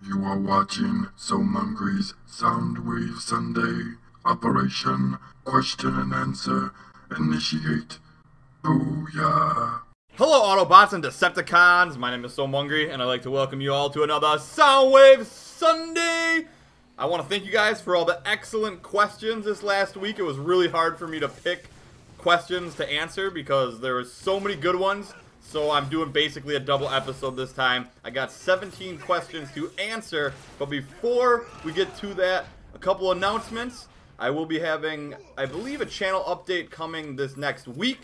You are watching Soundwave's Soundwave Sunday. Operation Question and Answer. Initiate. Booyah. Hello Autobots and Decepticons, my name is Soundwave and I'd like to welcome you all to another Soundwave Sunday! I want to thank you guys for all the excellent questions this last week. It was really hard for me to pick questions to answer because there were so many good ones. So I'm doing basically a double episode this time. I got 17 questions to answer, but before we get to that, a couple announcements. I will be having, I believe, a channel update coming this next week.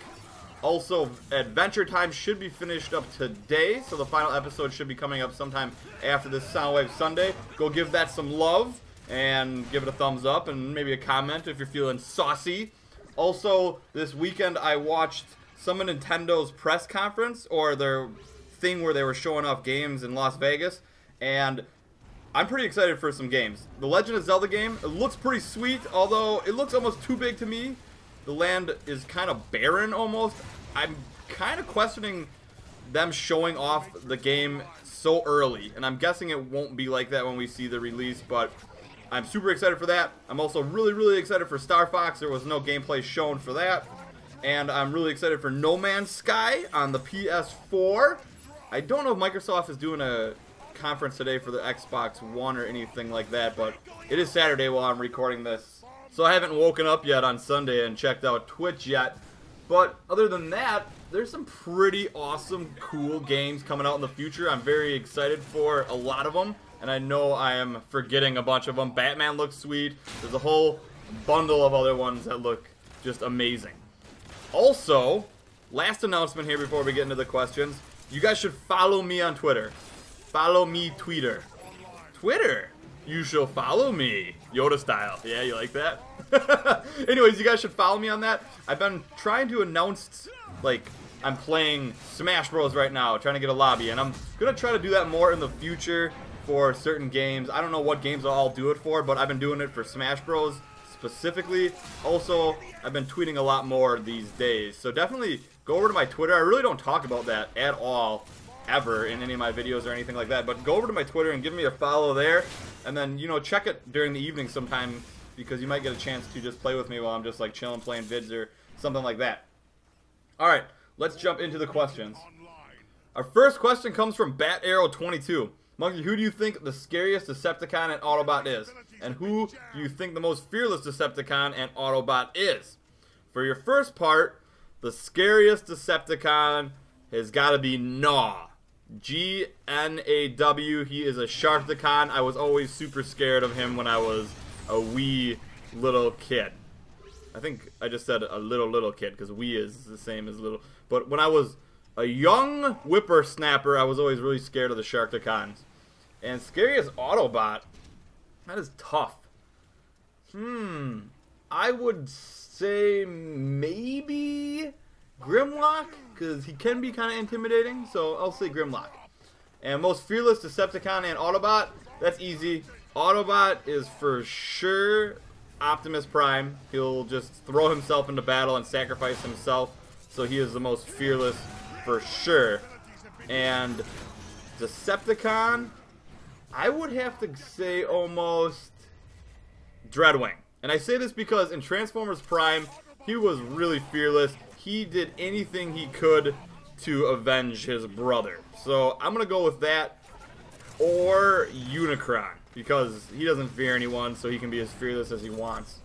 Also, Adventure Time should be finished up today, so the final episode should be coming up sometime after this Soundwave Sunday. Go give that some love, and give it a thumbs up, and maybe a comment if you're feeling saucy. Also, this weekend I watched some of Nintendo's press conference, or their thing where they were showing off games in Las Vegas, and I'm pretty excited for some games. The Legend of Zelda game, it looks pretty sweet, although it looks almost too big to me. The land is kind of barren almost. I'm kind of questioning them showing off the game so early, and I'm guessing it won't be like that when we see the release, but I'm super excited for that. I'm also really excited for Star Fox. There was no gameplay shown for that. And I'm really excited for No Man's Sky on the PS4. I don't know if Microsoft is doing a conference today for the Xbox One or anything like that, but it is Saturday while I'm recording this. So I haven't woken up yet on Sunday and checked out Twitch yet. But other than that, there's some pretty awesome, cool games coming out in the future. I'm very excited for a lot of them, and I know I am forgetting a bunch of them. Batman looks sweet. There's a whole bundle of other ones that look just amazing. Also, last announcement here before we get into the questions. You guys should follow me on Twitter. Follow me, Twitter. Twitter? You shall follow me. Yoda style. Yeah, you like that? Anyways, you guys should follow me on that. I've been trying to announce, like, I'm playing Smash Bros. Right now, trying to get a lobby. And I'm going to try to do that more in the future for certain games. I don't know what games I'll do it for, but I've been doing it for Smash Bros. Specifically. Also, I've been tweeting a lot more these days, so definitely go over to my Twitter. I really don't talk about that at all ever in any of my videos or anything like that, but go over to my Twitter and give me a follow there, and then, you know, check it during the evening sometime, because you might get a chance to just play with me while I'm just like chilling playing vids or something like that. Alright, let's jump into the questions. Our first question comes from Bat Arrow 22. Monkey, who do you think the scariest Decepticon and Autobot is? And who do you think the most fearless Decepticon and Autobot is? For your first part, the scariest Decepticon has got to be Gnaw. G-N-A-W. He is a Sharkticon. I was always super scared of him when I was a wee little kid. I think I just said a little kid, because wee is the same as little. But when I was a young whippersnapper, I was always really scared of the Sharkticons. And scariest Autobot, that is tough. I would say maybe Grimlock, because he can be kind of intimidating, so I'll say Grimlock. And most fearless Decepticon and Autobot, that's easy. Autobot is for sure Optimus Prime. He'll just throw himself into battle and sacrifice himself, so he is the most fearless for sure. And Decepticon, I would have to say almost Dreadwing. And I say this because in Transformers Prime, he was really fearless. He did anything he could to avenge his brother. So I'm going to go with that, or Unicron, because he doesn't fear anyone, so he can be as fearless as he wants.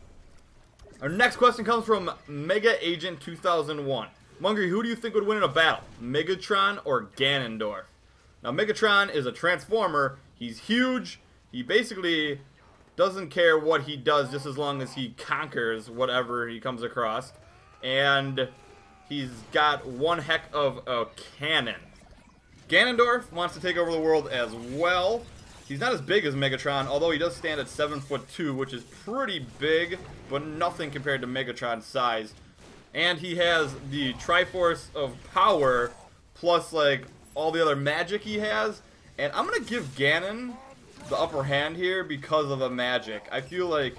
Our next question comes from Mega Agent 2001. Mungry, who do you think would win in a battle, Megatron or Ganondorf? Now, Megatron is a Transformer. He's huge. He basically doesn't care what he does just as long as he conquers whatever he comes across. And he's got one heck of a cannon. Ganondorf wants to take over the world as well. He's not as big as Megatron, although he does stand at 7'2", which is pretty big, but nothing compared to Megatron's size. And he has the Triforce of Power, plus like all the other magic he has. And I'm going to give Ganon the upper hand here because of the magic. I feel like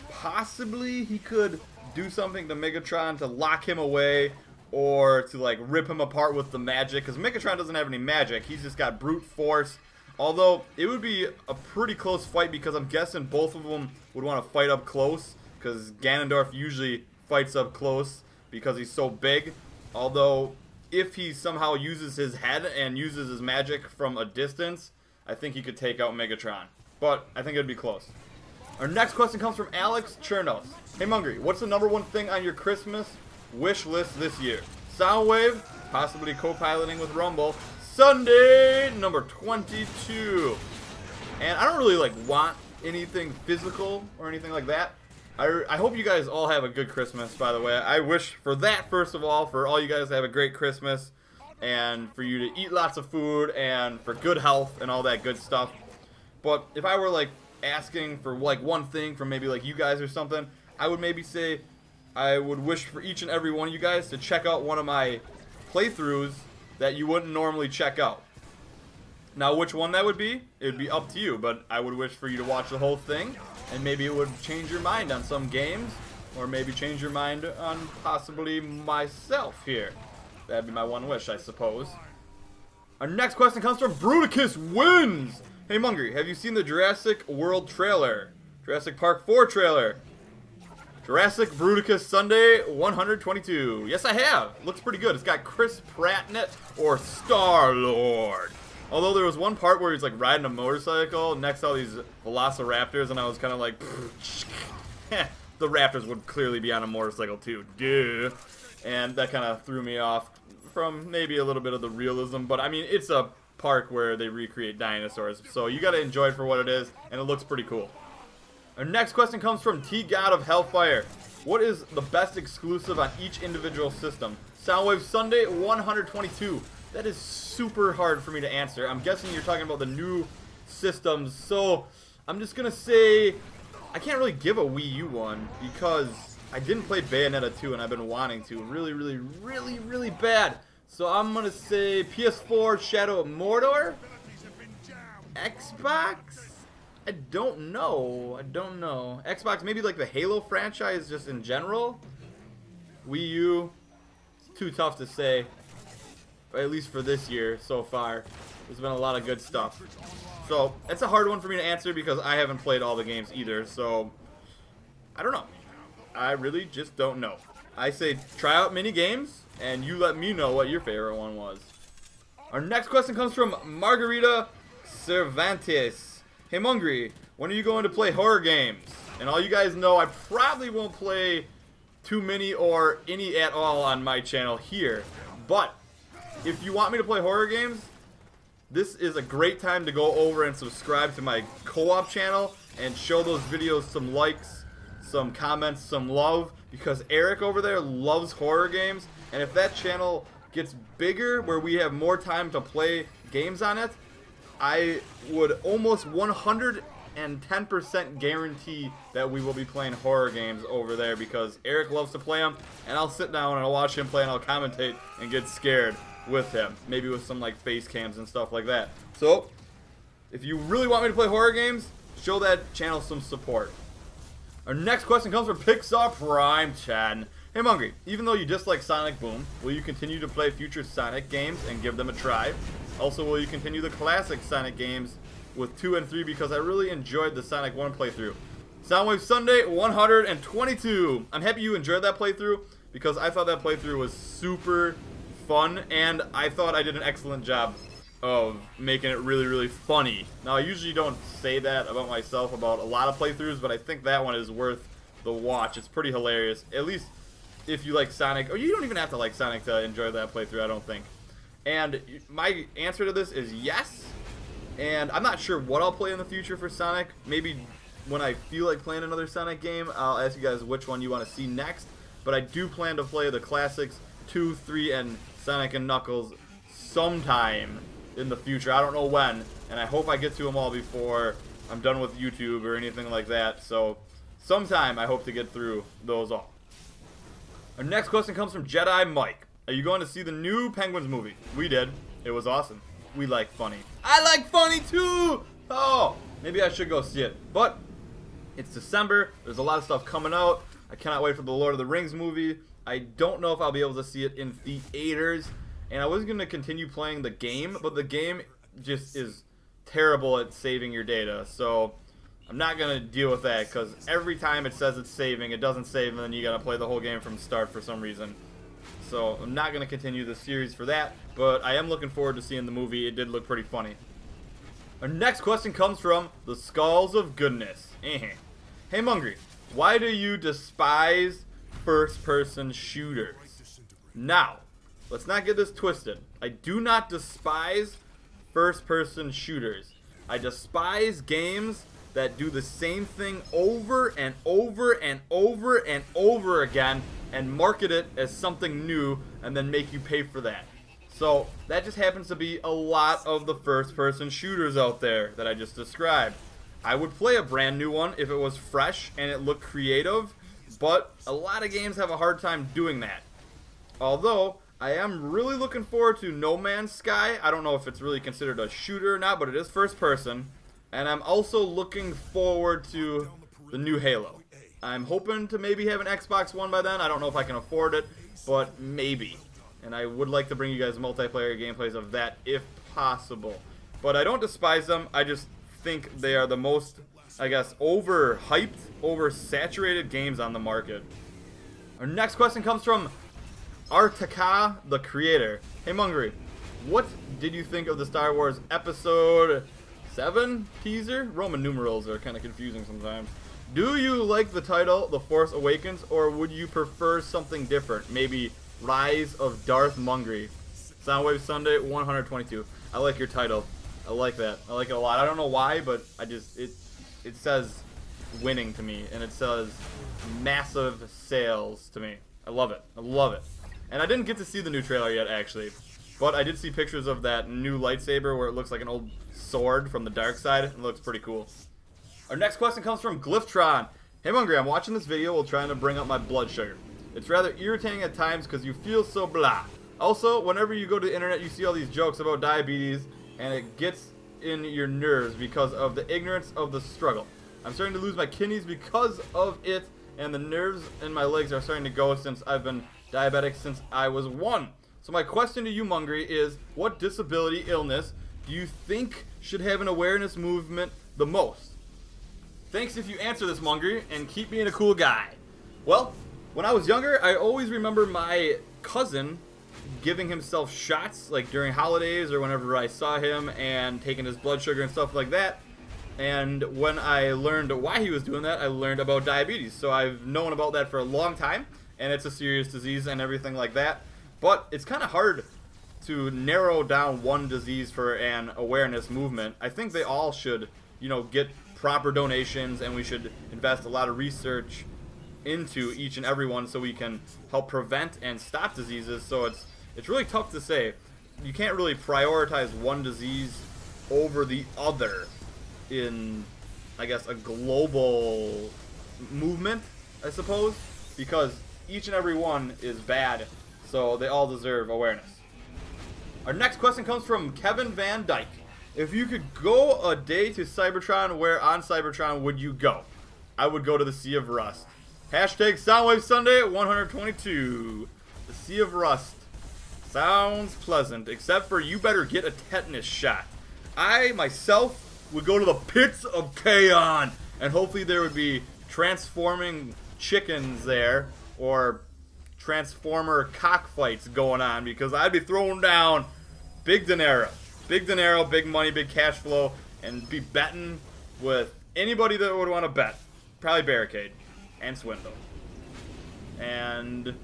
possibly he could do something to Megatron to lock him away, or to like rip him apart with the magic, because Megatron doesn't have any magic. He's just got brute force Although, it would be a pretty close fight because I'm guessing both of them would want to fight up close. Because Ganondorf usually fights up close because he's so big. Although, if he somehow uses his head and uses his magic from a distance, I think he could take out Megatron. But, I think it would be close. Our next question comes from Alex Chernos. Hey Mungry, what's the #1 thing on your Christmas wish list this year? Soundwave, possibly co-piloting with Rumble. Sunday, number 22. And I don't really like want anything physical or anything like that. I hope you guys all have a good Christmas, by the way. I wish for that, first of all, for all you guys to have a great Christmas. And for you to eat lots of food and for good health and all that good stuff. But if I were like asking for like one thing from maybe like you guys or something, I would maybe say I would wish for each and every one of you guys to check out one of my playthroughs that you wouldn't normally check out. Now which one that would be, it would be up to you, but I would wish for you to watch the whole thing, and maybe it would change your mind on some games, or maybe change your mind on possibly myself here. That'd be my one wish, I suppose. Our next question comes from Bruticus Wins! Hey Mungry, have you seen the Jurassic World trailer? Jurassic Park 4 trailer? Jurassic Bruticus Sunday 122. Yes, I have. Looks pretty good. It's got Chris Pratt in it, or Star-Lord. Although there was one part where he's like riding a motorcycle next to all these velociraptors, and I was kind of like, the raptors would clearly be on a motorcycle too, duh. And that kind of threw me off from maybe a little bit of the realism, but I mean, it's a park where they recreate dinosaurs, so you gotta enjoy it for what it is, and it looks pretty cool. Our next question comes from T-God of Hellfire. What is the best exclusive on each individual system? Soundwave Sunday 122. That is super hard for me to answer. I'm guessing you're talking about the new systems, so I'm just gonna say I can't really give a Wii U one because I didn't play Bayonetta 2 and I've been wanting to really bad. So I'm gonna say PS4 Shadow of Mordor? Xbox? I don't know. Xbox, maybe like the Halo franchise just in general? Wii U, too tough to say. At least for this year so far. There's been a lot of good stuff. So, it's a hard one for me to answer because I haven't played all the games either. So, I don't know. I really just don't know. I say try out mini games, and you let me know what your favorite one was. Our next question comes from Margarita Cervantes. Hey Mungry, when are you going to play horror games? And all you guys know, I probably won't play too many or any at all on my channel here. But if you want me to play horror games, this is a great time to go over and subscribe to my co-op channel and show those videos some likes, some comments, some love, because Eric over there loves horror games, and if that channel gets bigger where we have more time to play games on it, I would almost 110% guarantee that we will be playing horror games over there because Eric loves to play them, and I'll sit down and I'll watch him play and I'll commentate and get scared with him, maybe with some like face cams and stuff like that. So if you really want me to play horror games, show that channel some support. Our next question comes from Pixar Prime 10. Hey Mungry, even though you dislike Sonic Boom, will you continue to play future Sonic games and give them a try? Also, will you continue the classic Sonic games with 2 and 3 because I really enjoyed the Sonic 1 playthrough? Soundwave Sunday 122. I'm happy you enjoyed that playthrough because I thought that playthrough was super fun, and I thought I did an excellent job of making it really funny. Now, I usually don't say that about myself about a lot of playthroughs, but I think that one is worth the watch. It's pretty hilarious, at least if you like Sonic, or you don't even have to like Sonic to enjoy that playthrough, I don't think. And my answer to this is yes, and I'm not sure what I'll play in the future for Sonic. Maybe when I feel like playing another Sonic game, I'll ask you guys which one you want to see next, but I do plan to play the classics 2, 3, and Sonic and Knuckles sometime in the future. I don't know when, and I hope I get to them all before I'm done with YouTube or anything like that. So sometime I hope to get through those all. Our next question comes from Jedi Mike. Are you going to see the new Penguins movie? We did. It was awesome. We like funny. I like funny too! Oh, maybe I should go see it. But it's December. There's a lot of stuff coming out. I cannot wait for the Lord of the Rings movie. I don't know if I'll be able to see it in theaters. And I was going to continue playing the game, but the game just is terrible at saving your data. So I'm not going to deal with that because every time it says it's saving, it doesn't save, and then you got to play the whole game from start for some reason. So I'm not going to continue the series for that, but I am looking forward to seeing the movie. It did look pretty funny. Our next question comes from the Skulls of Goodness. Hey Mungry, why do you despise first-person shooters? Now, let's not get this twisted. I do not despise first-person shooters. I despise games that do the same thing over and over and over and over again and market it as something new and then make you pay for that. So that just happens to be a lot of the first-person shooters out there that I just described. I would play a brand new one if it was fresh and it looked creative, but a lot of games have a hard time doing that. Although, I am really looking forward to No Man's Sky. I don't know if it's really considered a shooter or not, but it is first person. And I'm also looking forward to the new Halo. I'm hoping to maybe have an Xbox One by then. I don't know if I can afford it, but maybe. And I would like to bring you guys multiplayer gameplays of that if possible. But I don't despise them. I just think they are the most, I guess, overhyped, oversaturated games on the market. Our next question comes from Artaka, the creator. Hey Mungry, what did you think of the Star Wars Episode 7 teaser? Roman numerals are kind of confusing sometimes. Do you like the title, The Force Awakens, or would you prefer something different? Maybe Rise of Darth Mungry. Soundwave Sunday 122. I like your title. I like that. I like it a lot. I don't know why, but it says winning to me, and it says massive sales to me. I love it. I love it. And I didn't get to see the new trailer yet, actually, but I did see pictures of that new lightsaber where it looks like an old sword from the dark side. It looks pretty cool. Our next question comes from Glyphtron. Hey Mungry, I'm watching this video while trying to bring up my blood sugar. It's rather irritating at times because you feel so blah. Also, whenever you go to the internet, you see all these jokes about diabetes, and it gets in your nerves because of the ignorance of the struggle. I'm starting to lose my kidneys because of it, and the nerves in my legs are starting to go since I've been diabetic since I was 1. So my question to you, Mungry, is what disability illness do you think should have an awareness movement the most? Thanks if you answer this, Mungry, and keep being a cool guy. Well, when I was younger, I always remember my cousin giving himself shots, like during holidays or whenever I saw him, and taking his blood sugar and stuff like that. And when I learned why he was doing that, I learned about diabetes. So I've known about that for a long time, and it's a serious disease and everything like that. But it's kind of hard to narrow down one disease for an awareness movement. I think they all should, you know, get proper donations, and we should invest a lot of research into each and every one so we can help prevent and stop diseases. So it's really tough to say. You can't really prioritize one disease over the other in, I guess, a global movement, I suppose, because each and every one is bad, so they all deserve awareness. Our next question comes from Kevin Van Dyke. If you could go a day to Cybertron, where on Cybertron would you go? I would go to the Sea of Rust. Hashtag Soundwave Sunday at 122. The Sea of Rust. Sounds pleasant, except for you better get a tetanus shot. I, myself, would go to the pits of Kaon, and hopefully there would be transforming chickens there, or transformer cockfights going on, because I'd be throwing down big dinero. Big dinero, big money, big cash flow, and be betting with anybody that would want to bet. Probably Barricade and Swindle. And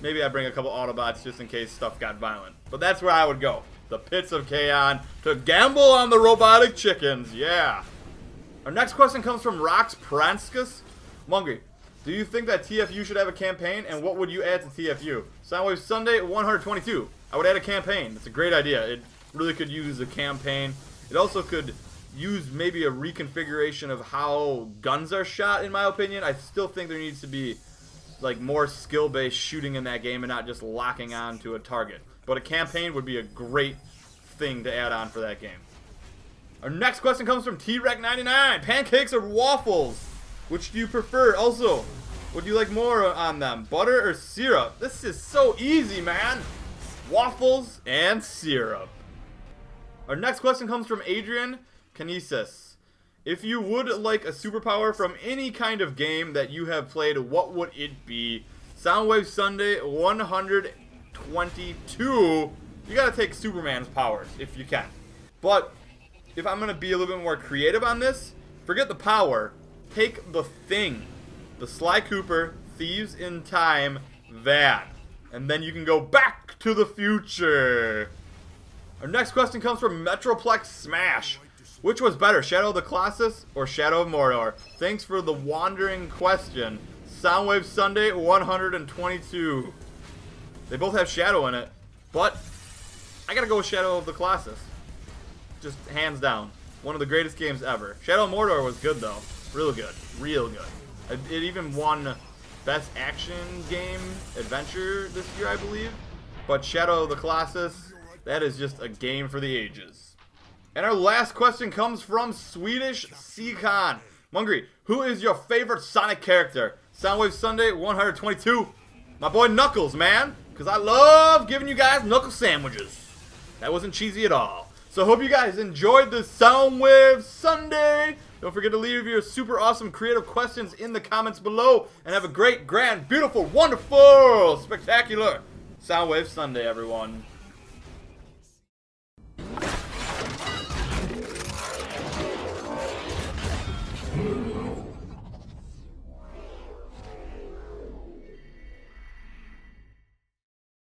maybe I bring a couple Autobots just in case stuff got violent. But that's where I would go. The pits of Kaon to gamble on the robotic chickens. Yeah. Our next question comes from Rox Pranskus. Mungry, do you think that TFU should have a campaign, and what would you add to TFU? Soundwave Sunday 122. I would add a campaign. It's a great idea. It really could use a campaign. It also could use maybe a reconfiguration of how guns are shot, in my opinion. I still think there needs to be like more skill-based shooting in that game and not just locking on to a target. But a campaign would be a great thing to add on for that game. Our next question comes from T-Rec99. Pancakes or waffles? Which do you prefer? Also, would you like more on them? Butter or syrup? This is so easy, man. Waffles and syrup. Our next question comes from Adrian. Kinesis. If you would like a superpower from any kind of game that you have played, what would it be? Soundwave Sunday 122. You gotta take Superman's powers if you can. But if I'm gonna be a little bit more creative on this, forget the power. Take the thing. The Sly Cooper Thieves in Time van. And then you can go back to the future. Our next question comes from Metroplex Smash. Which was better, Shadow of the Colossus or Shadow of Mordor? Thanks for the wandering question. Soundwave Sunday 122. They both have Shadow in it, but I gotta go with Shadow of the Colossus. Just hands down. One of the greatest games ever. Shadow of Mordor was good though. Real good. Real good. It even won Best Action Game Adventure this year, I believe. But Shadow of the Colossus, that is just a game for the ages. And our last question comes from Swedish Seacon. Mungry, who is your favorite Sonic character? Soundwave Sunday 122. My boy Knuckles, man. Because I love giving you guys Knuckles sandwiches. That wasn't cheesy at all. So I hope you guys enjoyed the Soundwave Sunday. Don't forget to leave your super awesome creative questions in the comments below. And have a great, grand, beautiful, wonderful, spectacular Soundwave Sunday, everyone.